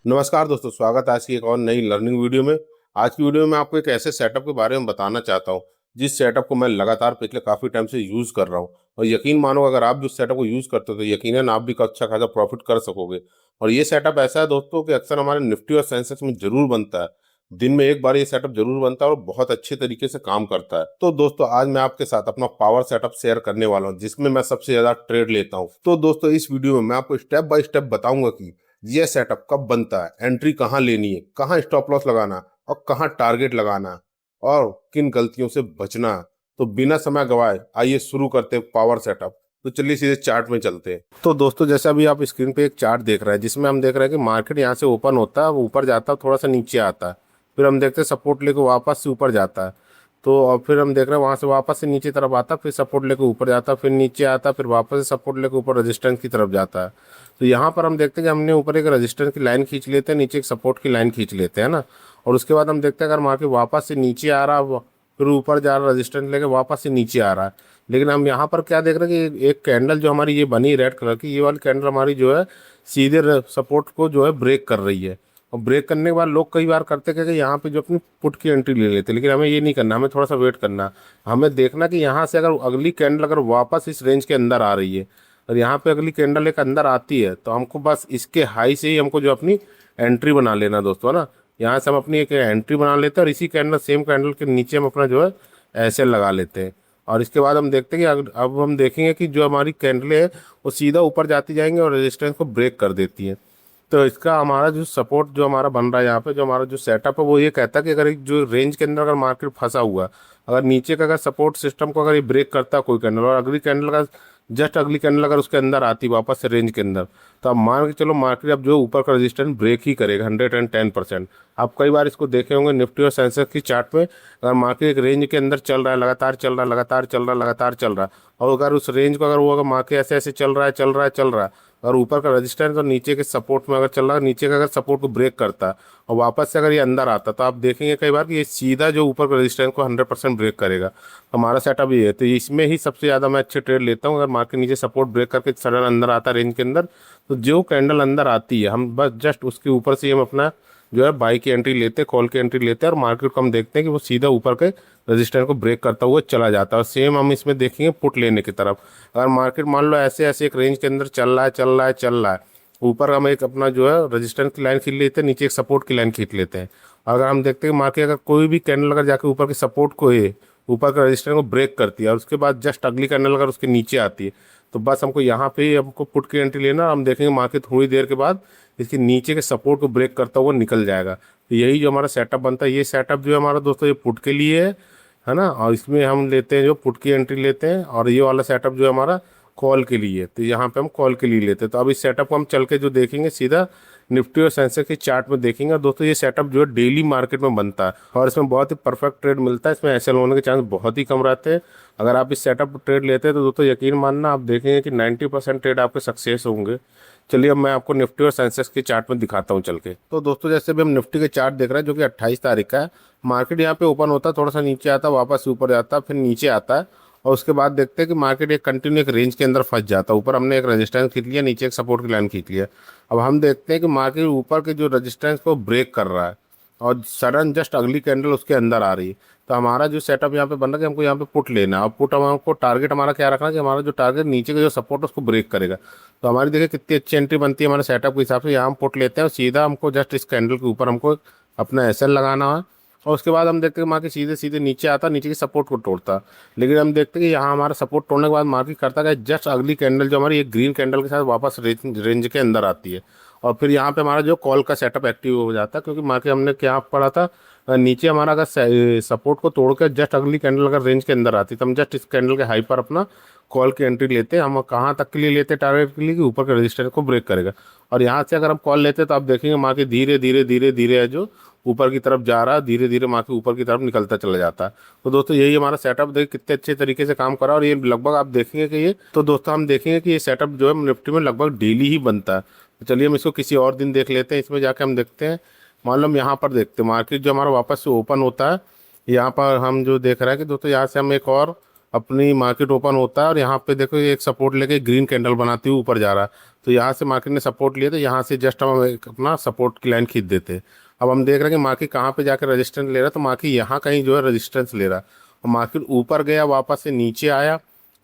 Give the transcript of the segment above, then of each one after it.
नमस्कार दोस्तों, स्वागत है आज की एक और नई लर्निंग वीडियो में। आज की वीडियो में मैं आपको एक ऐसे सेटअप के बारे में बताना चाहता हूं जिस सेटअप को मैं लगातार पिछले काफ़ी टाइम से यूज़ कर रहा हूं। और यकीन मानो, अगर आप भी उस सेटअप को यूज़ करते हो तो यकीनन आप भी अच्छा खासा प्रॉफिट कर सकोगे। और ये सेटअप ऐसा है दोस्तों कि अक्सर हमारे निफ्टी और सेंसेक्स में जरूर बनता है। दिन में एक बार ये सेटअप जरूर बनता है और बहुत अच्छे तरीके से काम करता है। तो दोस्तों, आज मैं आपके साथ अपना पावर सेटअप शेयर करने वाला हूँ जिसमें मैं सबसे ज्यादा ट्रेड लेता हूँ। तो दोस्तों, इस वीडियो में मैं आपको स्टेप बाय स्टेप बताऊंगा कि ये सेटअप कब बनता है, एंट्री कहाँ लेनी है, कहाँ स्टॉप लॉस लगाना और कहाँ टारगेट लगाना और किन गलतियों से बचना। तो बिना समय गवाए आइए शुरू करते हैं पावर सेटअप। तो चलिए सीधे चार्ट में चलते हैं। तो दोस्तों, जैसे अभी आप स्क्रीन पे एक चार्ट देख रहे हैं जिसमें हम देख रहे हैं कि मार्केट यहाँ से ओपन होता है, वो ऊपर जाता है, थोड़ा सा नीचे आता है, फिर हम देखते हैं सपोर्ट लेके वापस से ऊपर जाता है। तो और फिर हम देख रहे हैं वहां से वापस से नीचे तरफ आता, फिर सपोर्ट लेके ऊपर जाता, फिर नीचे आता, फिर वापस से सपोर्ट लेके ऊपर रेजिस्टेंस की तरफ जाता है। तो यहाँ पर हम देखते हैं कि हमने ऊपर एक रेजिस्टेंस की लाइन खींच लेते हैं, नीचे एक सपोर्ट की लाइन खींच लेते हैं ना। और उसके बाद हम देखते हैं अगर मार्केट वापस से नीचे आ रहा है, फिर ऊपर जा रहा है, रेजिस्टेंस लेके वापस से नीचे आ रहा है। लेकिन हम यहाँ पर क्या देख रहे हैं कि एक कैंडल जो हमारी ये बनी रेड कलर की, ये वाली कैंडल हमारी जो है सीधे सपोर्ट को जो है ब्रेक कर रही है। और ब्रेक करने के बाद लोग कई बार करते हैं कि यहाँ पे जो अपनी पुट की एंट्री ले लेते हैं, लेकिन हमें ये नहीं करना, हमें थोड़ा सा वेट करना। हमें देखना कि यहाँ से अगर अगली कैंडल अगर वापस इस रेंज के अंदर आ रही है और यहाँ पे अगली कैंडल एक अंदर आती है, तो हमको बस इसके हाई से ही हमको जो अपनी एंट्री बना लेना दोस्तों, है ना। यहाँ से हम अपनी एक एंट्री बना लेते हैं और इसी कैंडल सेम कैंडल के नीचे हम अपना जो है ऐसे लगा लेते हैं। और इसके बाद हम देखते हैं कि अब हम देखेंगे कि जो हमारी कैंडलें है वो सीधा ऊपर जाती जाएंगी और रेजिस्टेंस को ब्रेक कर देती हैं। तो इसका हमारा जो सपोर्ट जो हमारा बन रहा है यहाँ पे, जो हमारा जो सेटअप है वो ये कहता है कि अगर एक जो रेंज के अंदर अगर मार्केट फंसा हुआ, अगर नीचे का अगर सपोर्ट सिस्टम को अगर ये ब्रेक करता है कोई कैंडल, और अगली कैंडल का जस्ट अगली कैंडल अगर उसके अंदर आती वापस से रेंज के अंदर, तो आप मान के चलो मार्केट अब जो ऊपर का रेजिस्टेंस ब्रेक ही करेगा 110%। आप कई बार इसको देखे होंगे निफ्टी और सेंसेक्स की चार्ट में, अगर मार्केट एक रेंज के अंदर चल रहा है, लगातार चल रहा है, लगातार चल रहा है, लगातार चल रहा है, और अगर उस रेंज को अगर वो अगर मार्केट ऐसे ऐसे चल रहा है, चल रहा है, चल रहा है, और ऊपर का रेजिस्टेंस और नीचे के सपोर्ट में अगर चल रहा है, नीचे का अगर सपोर्ट को ब्रेक करता है और वापस से अगर ये अंदर आता, तो आप देखेंगे कई बार कि ये सीधा जो ऊपर का रेजिस्टेंस को 100% ब्रेक करेगा। तो हमारा सेटअप ये है, तो इसमें ही सबसे ज़्यादा मैं अच्छे ट्रेड लेता हूँ। अगर मार्केट नीचे सपोर्ट ब्रेक करके सडन अंदर आता रेंज के अंदर, तो जो कैंडल अंदर आती है हम बस जस्ट उसके ऊपर से हम अपना जो है बाई की एंट्री लेते हैं, कॉल की एंट्री लेते हैं, और मार्केट को हम देखते हैं कि वो सीधा ऊपर के रजिस्टर को ब्रेक करता हुआ चला जाता है। और सेम हम इसमें देखेंगे पुट लेने की तरफ। अगर मार्केट मान लो ऐसे ऐसे एक रेंज के अंदर चल रहा है, चल रहा है, चल रहा है, ऊपर हम एक अपना जो है रजिस्टेंस की लाइन खींच लेते हैं, नीचे एक सपोर्ट की लाइन खींच लेते हैं। अगर हम देखते हैं मार्केट अगर कोई भी कैंडल अगर जाके ऊपर के सपोर्ट को है, ऊपर का रजिस्टेंस को ब्रेक करती है और उसके बाद जस्ट अगली कैंडल अगर उसके नीचे आती है, तो बस हमको यहाँ पे ही हमको पुट की एंट्री लेना। हम देखेंगे मार्केट थोड़ी देर के बाद इसके नीचे के सपोर्ट को ब्रेक करता हुआ निकल जाएगा। तो यही जो हमारा सेटअप बनता है, ये सेटअप जो है हमारा दोस्तों ये पुट के लिए है ना। और इसमें हम लेते हैं जो पुट की एंट्री लेते हैं, और ये वाला सेटअप जो है हमारा कॉल के लिए, तो यहाँ पे हम कॉल के लिए लेते हैं। तो अब इस सेटअप को हम चल के जो देखेंगे सीधा निफ्टी और सेंसेक्स की चार्ट में देखेंगे। और दोस्तों, ये सेटअप जो है डेली मार्केट में बनता है और इसमें बहुत ही परफेक्ट ट्रेड मिलता है। इसमें एसएल होने के चांस बहुत ही कम रहते हैं। अगर आप इस सेटअप पर ट्रेड लेते हैं तो दोस्तों यकीन मानना, आप देखेंगे कि 90% ट्रेड आपके सक्सेस होंगे। चलिए अब मैं आपको निफ्टी और सेंसेक्स के चार्ट में दिखाता हूँ चल के। तो दोस्तों, जैसे भी हम निफ्टी के चार्ट देख रहे हैं जो कि 28 तारीख का है, मार्केट यहाँ पे ओपन होता है, थोड़ा सा नीचे आता है, वापस ऊपर जाता है, फिर नीचे आता है, और उसके बाद देखते हैं कि मार्केट एक कंटिन्यू एक रेंज के अंदर फंस जाता है। ऊपर हमने एक रेजिस्टेंस खींच लिया, नीचे एक सपोर्ट की लाइन खींच लिया। अब हम देखते हैं कि मार्केट ऊपर के जो रेजिस्टेंस को ब्रेक कर रहा है और सडन जस्ट अगली कैंडल उसके अंदर आ रही है। तो हमारा जो सेटअप यहाँ पे बन रहा है कि हमको यहाँ पे पुट लेना है, और पुट हमको टारगेट हमारा क्या रखना है कि हमारा जो टारगेट नीचे का जो सपोर्ट है उसको ब्रेक करेगा। तो हमारी देखिए कितनी अच्छी एंट्री बनती है हमारे सेटअप के हिसाब से। यहाँ हम पुट लेते हैं और सीधा हमको जस्ट इस कैंडल के ऊपर हमको अपना एसएल लगाना है, और उसके बाद हम देखते हैं मार्केट सीधे सीधे नीचे आता, नीचे के सपोर्ट को तोड़ता। लेकिन हम देखते हैं कि यहाँ हमारा सपोर्ट तोड़ने के बाद मार्केट करता है जस्ट अगली कैंडल जो हमारी एक ग्रीन कैंडल के साथ वापस रेंज के अंदर आती है, और फिर यहाँ पे हमारा जो कॉल का सेटअप एक्टिव हो जाता है। क्योंकि मार्केट हमने क्या पढ़ा था, नीचे हमारा अगर सपोर्ट को तोड़कर जस्ट अगली कैंडल अगर रेंज के अंदर आती, तो हम जस्ट इस कैंडल के हाई पर अपना कॉल की एंट्री लेते हैं। हम कहाँ तक के लिए लेते हैं टारगेट के लिए कि ऊपर के रजिस्टर को ब्रेक करेगा। और यहाँ से अगर हम कॉल लेते हैं तो आप देखेंगे मार्केट धीरे धीरे धीरे धीरे है जो ऊपर की तरफ जा रहा है, धीरे धीरे मार्केट ऊपर की तरफ निकलता चला जाता है। तो दोस्तों, यही हमारा सेटअप देखिए कितने अच्छे तरीके से काम कर रहा है। और ये लगभग आप देखेंगे कि ये, तो दोस्तों हम देखेंगे कि ये सेटअप जो है निफ्टी में लगभग डेली ही बनता है। तो चलिए हम इसको किसी और दिन देख लेते हैं। इसमें जाके हम देखते हैं, मान लो हम यहाँ पर देखते हैं मार्केट जो हमारा वापस से ओपन होता है, यहाँ पर हम जो देख रहे हैं कि दोस्तों यहाँ से हम एक और अपनी मार्केट ओपन होता है और यहाँ पे देखो ये एक सपोर्ट लेके ग्रीन कैंडल बनाती हुई ऊपर जा रहा है। तो यहाँ से मार्केट ने सपोर्ट लिया, तो यहाँ से जस्ट हम एक अपना सपोर्ट की लाइन खींच देते हैं। अब हम देख रहे हैं कि मार्केट कहाँ पे जाकर रेजिस्टेंस ले रहा है, तो मार्केट यहाँ कहीं जो है रेजिस्टेंस ले रहा है और मार्केट ऊपर गया, वापस से नीचे आया,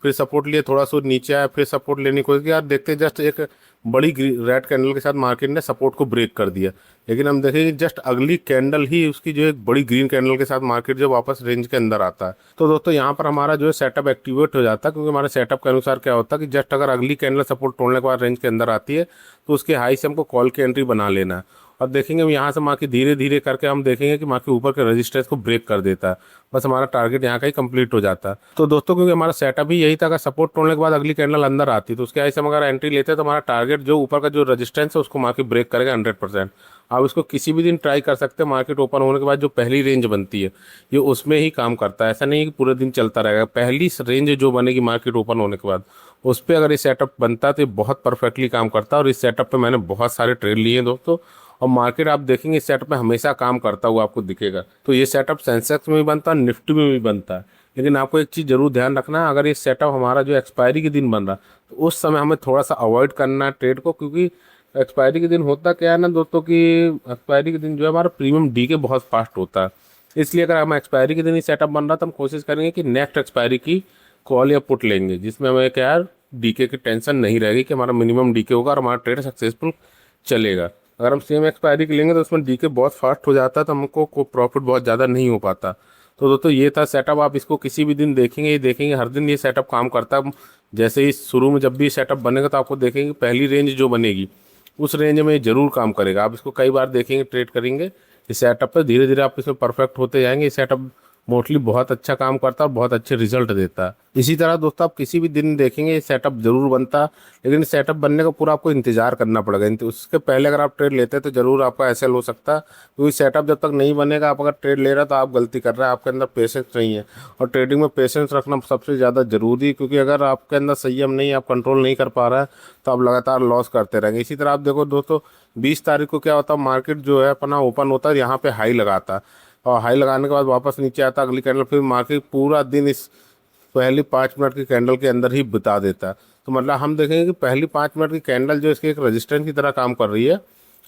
फिर सपोर्ट लिए, थोड़ा सा नीचे आया, फिर सपोर्ट लेने की कोशिश किया। देखते हैं जस्ट एक बड़ी रेड कैंडल के साथ मार्केट ने सपोर्ट को ब्रेक कर दिया। लेकिन हम देखेंगे जस्ट अगली कैंडल ही उसकी जो एक बड़ी ग्रीन कैंडल के साथ मार्केट जो वापस रेंज के अंदर आता है। तो दोस्तों यहाँ पर हमारा जो है सेटअप एक्टिवेट हो जाता है, क्योंकि हमारे सेटअप के अनुसार क्या होता है कि जस्ट अगर अगली कैंडल सपोर्ट तोड़ने के बाद रेंज के अंदर आती है तो उसके हाई से हमको कॉल की एंट्री बना लेना है। और देखेंगे यहाँ से मार्केट धीरे धीरे करके हम देखेंगे कि मार्केट ऊपर के रेजिस्टेंस को ब्रेक कर देता है, बस हमारा टारगेट यहाँ का ही कंप्लीट हो जाता है। तो दोस्तों क्योंकि हमारा सेटअप ही यही था, अगर सपोर्ट तोड़ने के बाद अगली कैंडल अंदर आती तो उसके ऐसे हम अगर एंट्री लेते तो हमारा टारगेट जो ऊपर का जो रेजिस्टेंस है उसको मार्केट ब्रेक करेगा 100%। आप इसको किसी भी दिन ट्राई कर सकते हैं। मार्केट ओपन होने के बाद जो पहली रेंज बनती है ये उसमें ही काम करता है, ऐसा नहीं है कि पूरे दिन चलता रहेगा। पहली रेंज जो बनेगी मार्केट ओपन होने के बाद उस पर अगर ये सेटअप बनता है तो ये बहुत परफेक्टली काम करता है। और इस सेटअप पे मैंने बहुत सारे ट्रेड लिए हैं दोस्तों, और मार्केट आप देखेंगे इस सेटअप में हमेशा काम करता हुआ आपको दिखेगा। तो ये सेटअप सेंसेक्स में भी बनता है, निफ्टी में भी बनता है। लेकिन आपको एक चीज़ जरूर ध्यान रखना है, अगर ये सेटअप हमारा जो एक्सपायरी के दिन बन रहा तो उस समय हमें थोड़ा सा अवॉइड करना है ट्रेड को, क्योंकि एक्सपायरी के दिन होता क्या है ना दोस्तों कि एक्सपायरी के दिन जो है हमारा प्रीमियम डीके बहुत फास्ट होता है। इसलिए अगर हम एक्सपायरी के दिन ही सेटअप बन रहा तो हम कोशिश करेंगे कि नेक्स्ट एक्सपायरी की कॉल या पुट लेंगे, जिसमें हमें क्या यार डीके की टेंशन नहीं रहेगी कि हमारा मिनिमम डीके होगा और हमारा ट्रेड सक्सेसफुल चलेगा। अगर हम सेम एक्सपायरी की लेंगे तो उसमें डीके बहुत फास्ट हो जाता है, तो हमको को प्रॉफिट बहुत ज़्यादा नहीं हो पाता। तो दोस्तों ये था सेटअप, आप इसको किसी भी दिन देखेंगे, ये देखेंगे हर दिन ये सेटअप काम करता है। जैसे ही शुरू में जब भी सेटअप बनेगा तो आपको देखेंगे पहली रेंज जो बनेगी उस रेंज में जरूर काम करेगा। आप इसको कई बार देखेंगे, ट्रेड करेंगे इस सेटअप पर, धीरे धीरे आप इसमें परफेक्ट होते जाएंगे। ये सेटअप मोस्टली बहुत अच्छा काम करता है और बहुत अच्छे रिजल्ट देता है। इसी तरह दोस्तों आप किसी भी दिन देखेंगे ये सेटअप जरूर बनता है, लेकिन इस सेटअप बनने का पूरा आपको इंतजार करना पड़ेगा। उसके पहले अगर आप ट्रेड लेते हैं तो जरूर आपका एसएल हो सकता है, क्योंकि सेटअप जब तक नहीं बनेगा आप अगर ट्रेड ले रहे हैं तो आप गलती कर रहे हैं, आपके अंदर पेशेंस नहीं है। और ट्रेडिंग में पेशेंस रखना सबसे ज़्यादा जरूरी है, क्योंकि अगर आपके अंदर संयम नहीं है, आप कंट्रोल नहीं कर पा रहा है तो आप लगातार लॉस करते रहेंगे। इसी तरह आप देखो दोस्तों 20 तारीख को क्या होता है, मार्केट जो है अपना ओपन होता है, यहाँ पे हाई लगाता है और हाई लगाने के बाद वापस नीचे आता अगली कैंडल, फिर मार्केट पूरा दिन इस पहली 5 मिनट की कैंडल के अंदर ही बिता देता है। तो मतलब हम देखेंगे कि पहली 5 मिनट की कैंडल जो इसके एक रेजिस्टेंस की तरह काम कर रही है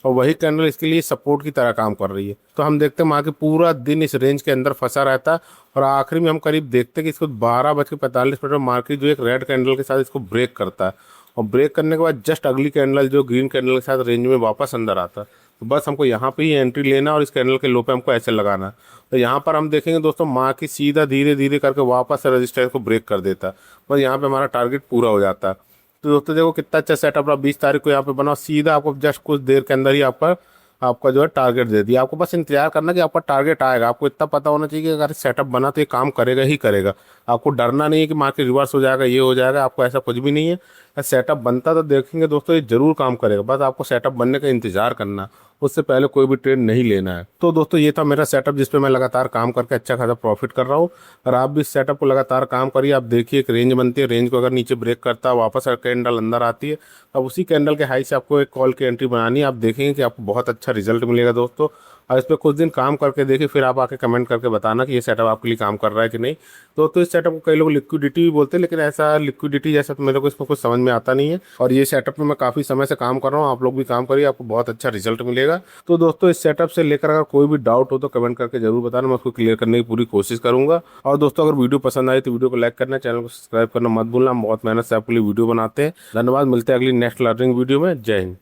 और वही कैंडल इसके लिए सपोर्ट की तरह काम कर रही है। तो हम देखते हैं मार्केट पूरा दिन इस रेंज के अंदर फंसा रहता है और आखिरी में हम करीब देखते हैं कि इसको 12:45 में मार्केट जो एक रेड कैंडल के साथ इसको ब्रेक करता है और ब्रेक करने के बाद जस्ट अगली कैंडल जो ग्रीन कैंडल के साथ रेंज में वापस अंदर आता है। तो बस हमको यहाँ पे ही एंट्री लेना और इस कैंडल के लो पे हमको ऐसे लगाना। तो यहाँ पर हम देखेंगे दोस्तों मार्केट सीधा धीरे धीरे करके वापस रेजिस्टेंस को ब्रेक कर देता है, बस यहाँ पे हमारा टारगेट पूरा हो जाता है। तो दोस्तों देखो कितना अच्छा सेटअप रहा, 20 तारीख को यहाँ पे बना, सीधा आपको जस्ट कुछ देर के अंदर ही आपका आपका जो है टारगेट दे दिया। आपको बस इंतजार करना कि आपका टारगेट आएगा। आपको इतना पता होना चाहिए कि अगर सेटअप बना तो ये काम करेगा ही करेगा। आपको डरना नहीं है कि मार्केट रिवर्स हो जाएगा, ये हो जाएगा, आपको ऐसा कुछ भी नहीं है। अगर सेटअप बनता तो देखेंगे दोस्तों ये जरूर काम करेगा, बस आपको सेटअप बनने का इंतजार करना, उससे पहले कोई भी ट्रेड नहीं लेना है। तो दोस्तों ये था मेरा सेटअप जिस पे मैं लगातार काम करके अच्छा खासा प्रॉफिट कर रहा हूँ। और आप भी इस सेटअप को लगातार काम करिए। आप देखिए एक रेंज बनती है, रेंज को अगर नीचे ब्रेक करता है वापस कैंडल अंदर आती है, अब उसी कैंडल के हाई से आपको एक कॉल की एंट्री बनानी है। आप देखेंगे कि आपको बहुत अच्छा रिजल्ट मिलेगा दोस्तों। और इस पर कुछ दिन काम करके देखिए, फिर आप आके कमेंट करके बताना कि ये सेटअप आपके लिए काम कर रहा है कि नहीं। दोस्तों इस सेटअप को कई लोग लिक्विडिटी भी बोलते हैं, लेकिन ऐसा लिक्विडिटी जैसा तो मेरे को इसमें कुछ समझ में आता नहीं है। और ये सेटअप में मैं काफ़ी समय से काम कर रहा हूँ, आप लोग भी काम करिए, आपको बहुत अच्छा रिजल्ट मिलेगा। तो दोस्तों इस सेटअप से लेकर अगर कोई भी डाउट हो तो कमेंट करके जरूर बताना, मैं उसको क्लियर करने की पूरी कोशिश करूंगा। और दोस्तों अगर वीडियो पसंद आई तो वीडियो को लाइक करना, चैनल को सब्सक्राइब करना मत भूलना। हम बहुत मेहनत से आपके लिए वीडियो बनाते हैं। धन्यवाद, मिलते हैं अगली नेक्स्ट लर्निंग वीडियो में। जय हिंद।